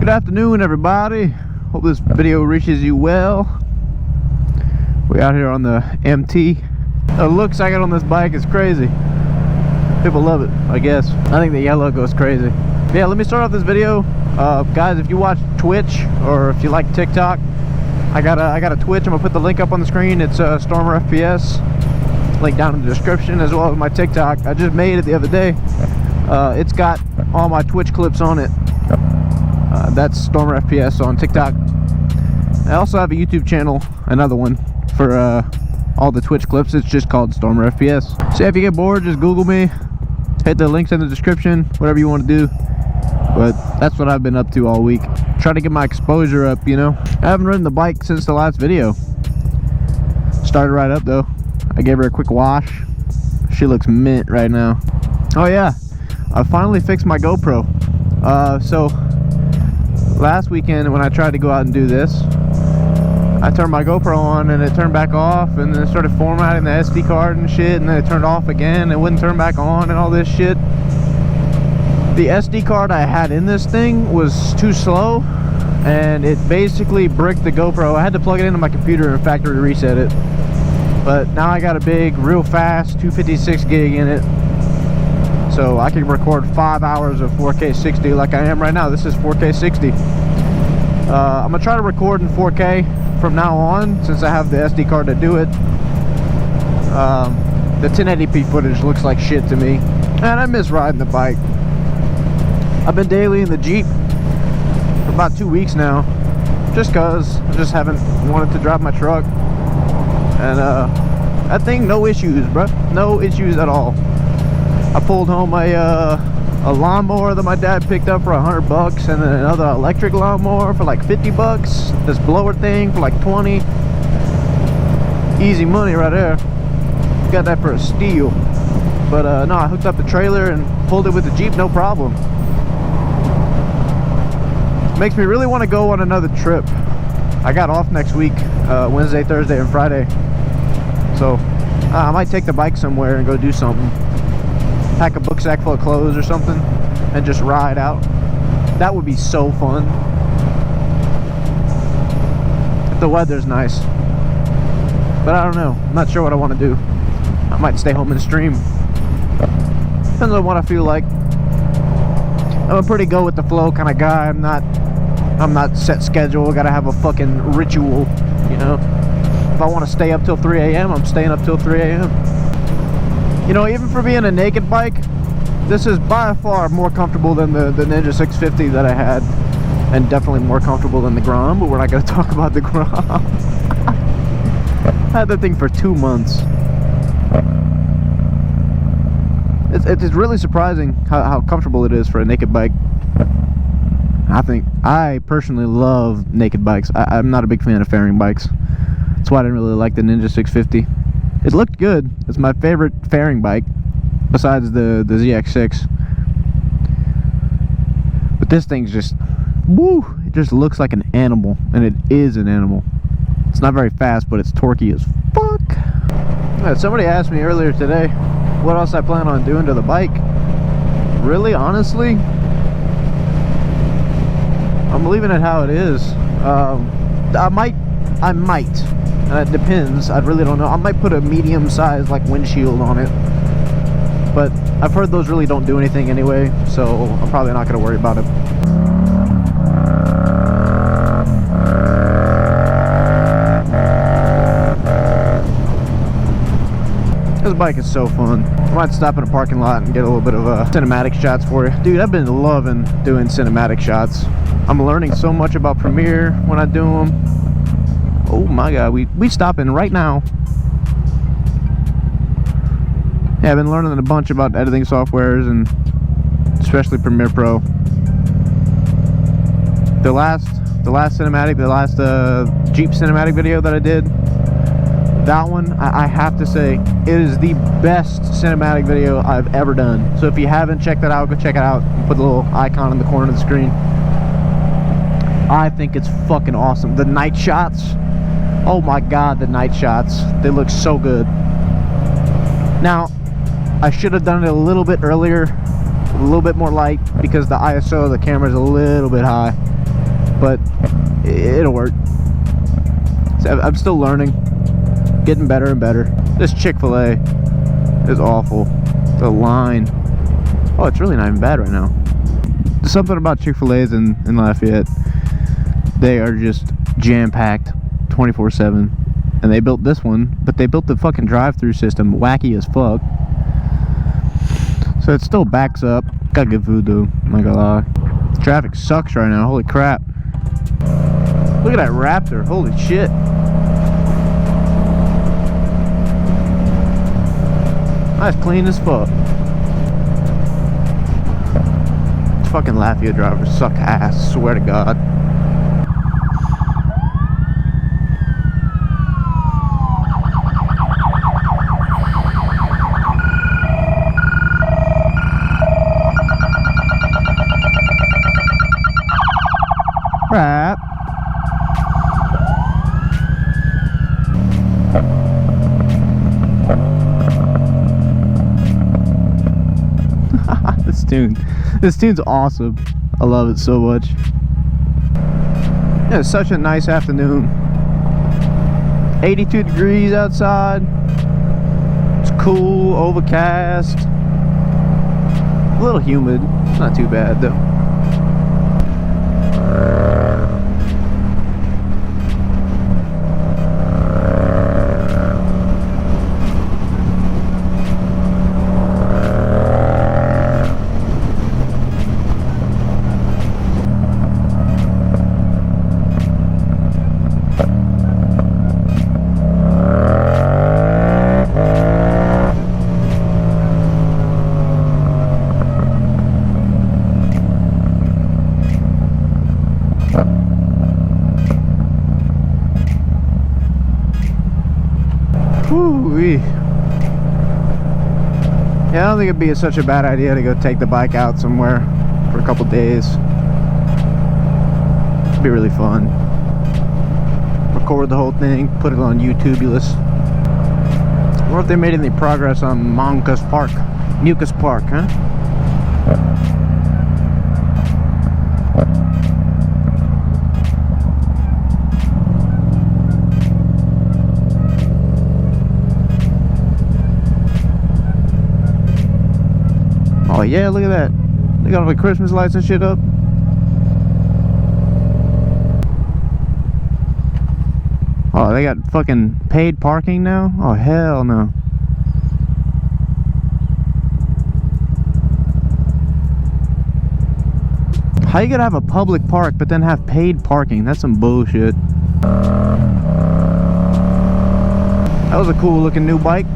Good afternoon, everybody. Hope this video reaches you well. We out here on the MT. The looks I got on this bike is crazy. People love it, I guess. I think the yellow goes crazy. Yeah, let me start off this video. Guys, if you watch Twitch or if you like TikTok, I got a Twitch. I'm gonna put the link up on the screen. It's Stormer FPS. Link down in the description, as well as my TikTok. I just made it the other day. It's got all my Twitch clips on it. That's Stormer FPS on TikTok. I also have a YouTube channel, another one, for all the Twitch clips. It's just called Stormer FPS. So if you get bored, just Google me. Hit the links in the description, whatever you want to do. But that's what I've been up to all week. Trying to get my exposure up, you know. I haven't ridden the bike since the last video. Started right up though. I gave her a quick wash. She looks mint right now. Oh yeah, I finally fixed my GoPro. So last weekend when I tried to go out and do this, I turned my GoPro on and it turned back off, and then it started formatting the SD card and shit, and then it turned off again. It wouldn't turn back on and all this shit. The SD card I had in this thing was too slow, and it basically bricked the GoPro. I had to plug it into my computer and factory reset it. But now I got a big, real fast 256 gig in it, so I can record 5 hours of 4K 60 like I am right now. This is 4K 60. I'm gonna try to record in 4K from now on, since I have the SD card to do it. The 1080p footage looks like shit to me, and I miss riding the bike. I've been daily in the Jeep for about 2 weeks now, just cause I just haven't wanted to drive my truck. And that thing, no issues, bruh. No issues at all. I pulled home a lawnmower that my dad picked up for $100, and then another electric lawnmower for like $50. This blower thing for like 20. Easy money right there. Got that for a steal. But no, I hooked up the trailer and pulled it with the Jeep, no problem. Makes me really want to go on another trip. I got off next week, Wednesday, Thursday, and Friday. So I might take the bike somewhere and go do something. Pack a book sack full of clothes or something and just ride out. That would be so fun. If the weather's nice. But I don't know. I'm not sure what I want to do. I might stay home and stream. Depends on what I feel like. I'm a pretty go with the flow kind of guy. I'm not set schedule. Gotta have a fucking ritual, you know. If I want to stay up till 3 a.m., I'm staying up till 3 a.m. You know, even for being a naked bike, this is by far more comfortable than the Ninja 650 that I had, and definitely more comfortable than the Grom, but we're not going to talk about the Grom. I had that thing for 2 months. It's really surprising how comfortable it is for a naked bike. I personally love naked bikes. I'm not a big fan of fairing bikes. That's why I didn't really like the Ninja 650. It looked good. It's my favorite fairing bike, besides the ZX6. But this thing's just, woo! It just looks like an animal, and it is an animal. It's not very fast, but it's torquey as fuck. Somebody asked me earlier today what else I plan on doing to the bike. Really, honestly, I'm leaving it how it is. I might. It depends. I really don't know. I might put a medium-sized like windshield on it, but I've heard those really don't do anything anyway, so I'm probably not going to worry about it. This bike is so fun. I might stop in a parking lot and get a little bit of cinematic shots for you. Dude, I've been loving doing cinematic shots. I'm learning so much about Premiere when I do them. Oh my god, we stopping right now. Yeah, I've been learning a bunch about editing softwares, and especially Premiere Pro. The last Jeep cinematic video that I did, that one, I have to say, it is the best cinematic video I've ever done. So if you haven't checked that out, go check it out. Put the little icon in the corner of the screen. I think it's fucking awesome. The night shots, oh my god, the night shots, they look so good. Now, I should have done it a little bit earlier, a little bit more light, because the ISO of the camera is a little bit high. but it'll work. So I'm still learning, getting better and better. This Chick-fil-A is awful. The line, oh, it's really not even bad right now. There's something about Chick-fil-A's in Lafayette. They are just jam-packed 24/7. And they built this one, but they built the fucking drive-through system wacky as fuck. So it still backs up. Got good food though, I'm not gonna lie. Traffic sucks right now, holy crap. Look at that Raptor, holy shit. That's clean as fuck. Fucking Lafayette drivers suck ass, swear to God. Right. This tune's awesome. I love it so much. Yeah, it's such a nice afternoon. 82 degrees outside. It's cool, overcast. A little humid. Not too bad though. Woo-wee. Yeah, I don't think it'd be such a bad idea to go take the bike out somewhere for a couple days. It'd be really fun. Record the whole thing, put it on YouTubulous. I wonder if they made any progress on Mucus Park, huh? Oh yeah, look at that. They got all the Christmas lights and shit up. Oh, they got fucking paid parking now? Oh, hell no. How you gonna have a public park but then have paid parking? That's some bullshit. That was a cool looking new bike.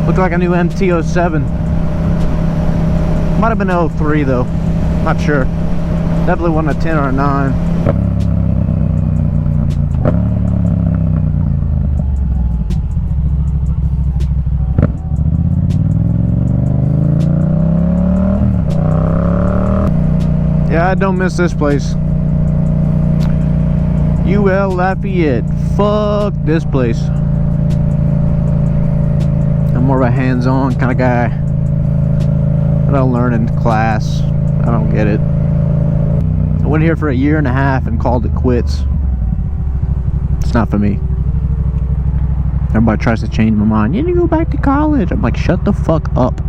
Looked like a new MT07. Might have been an 03 though. Not sure. Definitely wasn't a 10 or a 9. Yeah, I don't miss this place. UL Lafayette. Fuck this place. I'm more of a hands-on kind of guy. I don't learn in class. I don't get it. I went here for 1.5 years and called it quits. It's not for me. Everybody tries to change my mind. You need to go back to college. I'm like, shut the fuck up.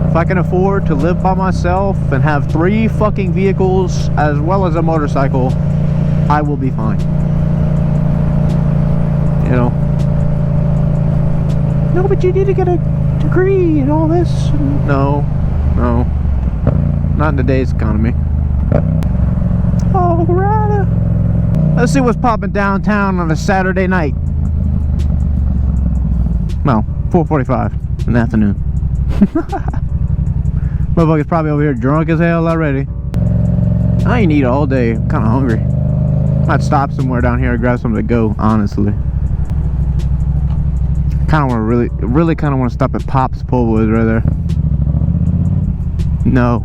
If I can afford to live by myself and have 3 fucking vehicles as well as a motorcycle, I will be fine. You know? No, but you need to get a degree and all this. No. Not in today's economy. Alright. Let's see what's popping downtown on a Saturday night. Well, 4:45 in the afternoon. Motherfucker's probably over here drunk as hell already. I ain't eat all day. I'm kind of hungry. Might stop somewhere down here and grab something to go, honestly. Kind of want to really kind of want to stop at Pop's Po' Boys right there. No,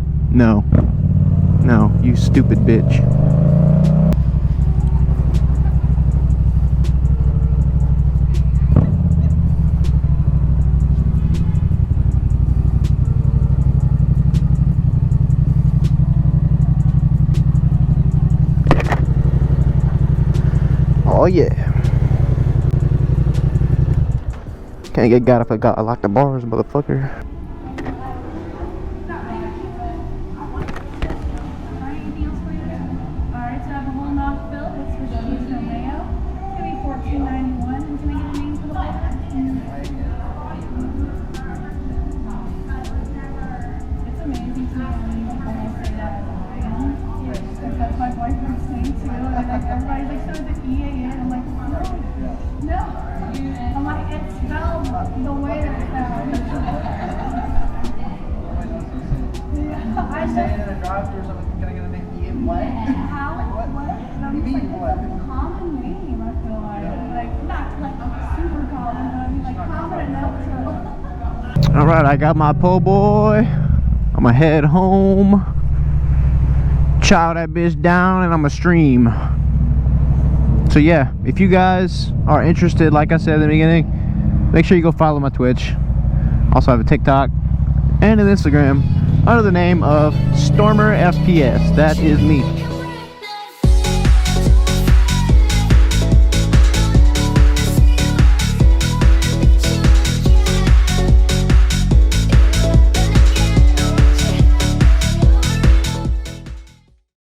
you stupid bitch. yeah. Can't get got if I lock the bars, motherfucker. Alright, I got my po' boy. I'ma head home, chow that bitch down, and I'ma stream. So yeah, if you guys are interested, like I said in the beginning, make sure you go follow my Twitch. Also have a TikTok and an Instagram under the name of Stormer FPS. That is me.